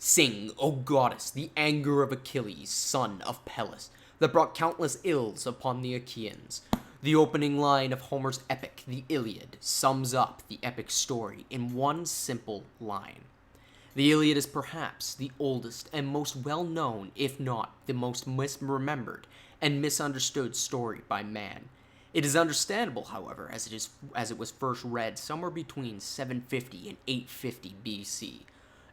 Sing, O goddess, the anger of Achilles, son of Peleus, that brought countless ills upon the Achaeans. The opening line of Homer's epic, the Iliad, sums up the epic story in one simple line. The Iliad is perhaps the oldest and most well-known, if not the most misremembered and misunderstood story by man. It is understandable, however, as it was first read somewhere between 750 and 850 BC,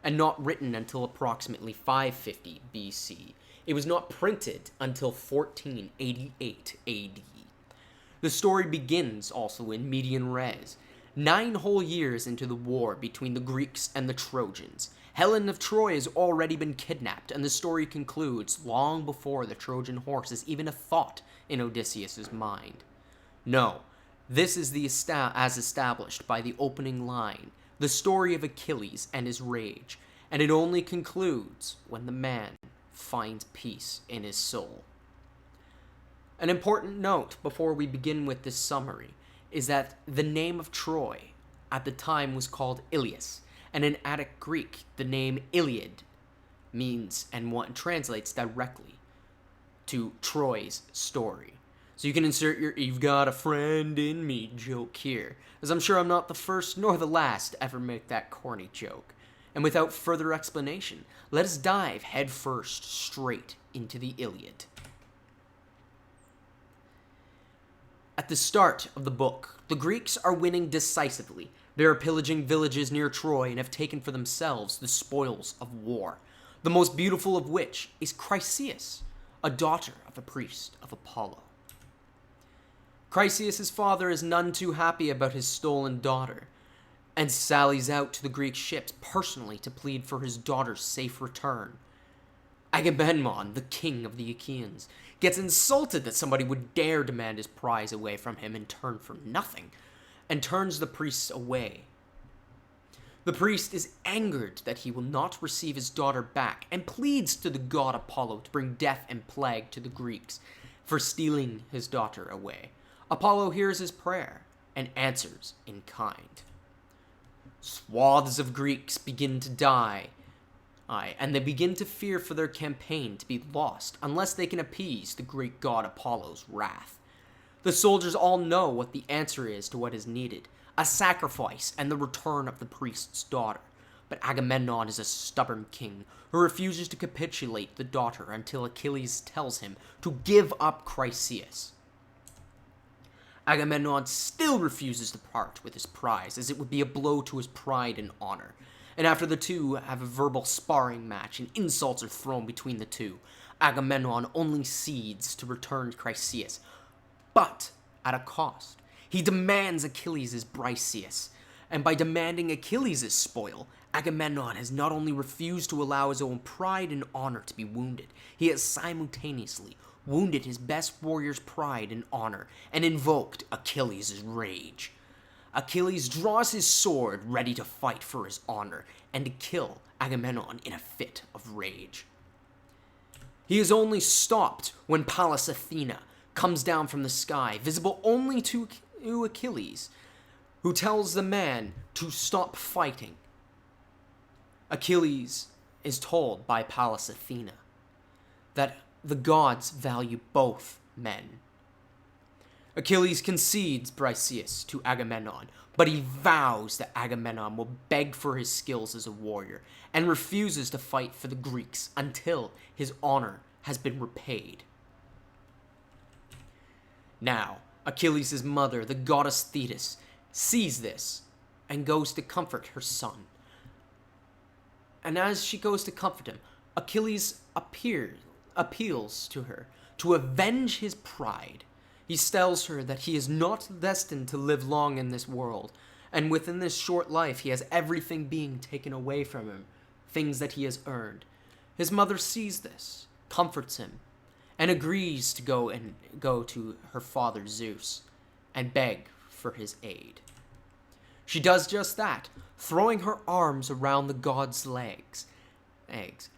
and not written until approximately 550 BC. It was not printed until 1488 AD. The story begins also in median res, 9 whole years into the war between the Greeks and the Trojans. Helen of Troy has already been kidnapped, and the story concludes long before the Trojan horse is even a thought in Odysseus' mind. No, this is as established by the opening line, the story of Achilles and his rage, and it only concludes when the man finds peace in his soul. An important note before we begin with this summary is that the name of Troy at the time was called Ilias, and in Attic Greek, the name Iliad means and what translates directly to Troy's story. So you can insert your "you've got a friend in me" joke here, as I'm sure I'm not the first nor the last to ever make that corny joke. And without further explanation, let us dive headfirst straight into the Iliad. At the start of the book, the Greeks are winning decisively. They are pillaging villages near Troy and have taken for themselves the spoils of war, the most beautiful of which is Chryseis, a daughter of a priest of Apollo. Chryseis' father is none too happy about his stolen daughter, and sallies out to the Greek ships personally to plead for his daughter's safe return. Agamemnon, the king of the Achaeans, gets insulted that somebody would dare demand his prize away from him in turn for nothing, and turns the priests away. The priest is angered that he will not receive his daughter back, and pleads to the god Apollo to bring death and plague to the Greeks for stealing his daughter away. Apollo hears his prayer and answers in kind. Swaths of Greeks begin to die, and they begin to fear for their campaign to be lost unless they can appease the Greek god Apollo's wrath. The soldiers all know what the answer is to what is needed, a sacrifice and the return of the priest's daughter. But Agamemnon is a stubborn king who refuses to capitulate the daughter until Achilles tells him to give up Chryseis. Agamemnon still refuses to part with his prize, as it would be a blow to his pride and honor. And after the two have a verbal sparring match and insults are thrown between the two, Agamemnon only cedes to return Chryseis, but at a cost. He demands Achilles' Briseis, and by demanding Achilles' spoil, Agamemnon has not only refused to allow his own pride and honor to be wounded, he has simultaneously wounded his best warrior's pride and honor, and invoked Achilles' rage. Achilles draws his sword ready to fight for his honor, and to kill Agamemnon in a fit of rage. He is only stopped when Pallas Athena comes down from the sky, visible only to Achilles, who tells the man to stop fighting. Achilles is told by Pallas Athena that the gods value both men. Achilles concedes Briseis to Agamemnon, but he vows that Agamemnon will beg for his skills as a warrior and refuses to fight for the Greeks until his honor has been repaid. Now, Achilles' mother, the goddess Thetis, sees this and goes to comfort her son. And as she goes to comfort him, Achilles appeals to her to avenge his pride. He tells her that he is not destined to live long in this world, and within this short life he has everything being taken away from him, things that he has earned. His mother sees this, comforts him, and agrees to go to her father Zeus and beg for his aid. She does just that, throwing her arms around the god's legs,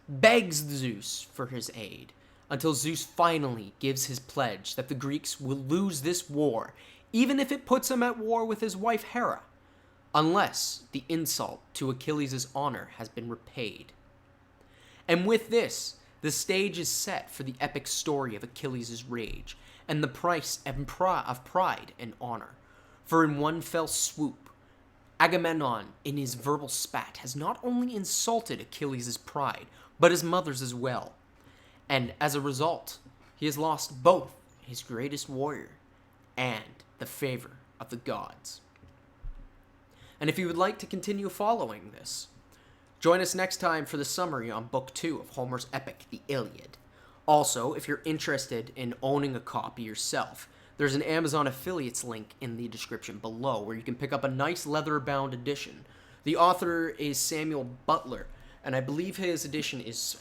begs Zeus for his aid, until Zeus finally gives his pledge that the Greeks will lose this war, even if it puts him at war with his wife Hera, unless the insult to Achilles' honor has been repaid. And with this, the stage is set for the epic story of Achilles' rage, and the price of pride and honor. For in one fell swoop, Agamemnon, in his verbal spat, has not only insulted Achilles' pride, but his mother's as well. And as a result, he has lost both his greatest warrior and the favor of the gods. And if you would like to continue following this, join us next time for the summary on Book 2 of Homer's epic, the Iliad. Also, if you're interested in owning a copy yourself, there's an Amazon affiliates link in the description below where you can pick up a nice leather-bound edition. The author is Samuel Butler, and I believe his edition is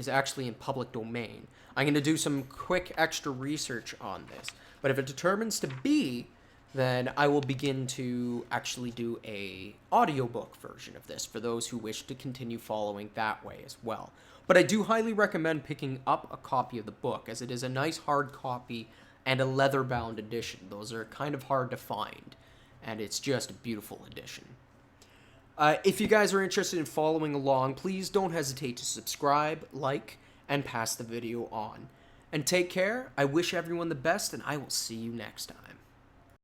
actually in public domain. I'm going to do some quick extra research on this, but if it determines to be, then I will begin to actually do a audiobook version of this for those who wish to continue following that way as well. But I do highly recommend picking up a copy of the book, as it is a nice hard copy and a leather-bound edition. Those are kind of hard to find, and it's just a beautiful edition. If you guys are interested in following along, please don't hesitate to subscribe, like, and pass the video on. And take care. I wish everyone the best, and I will see you next time.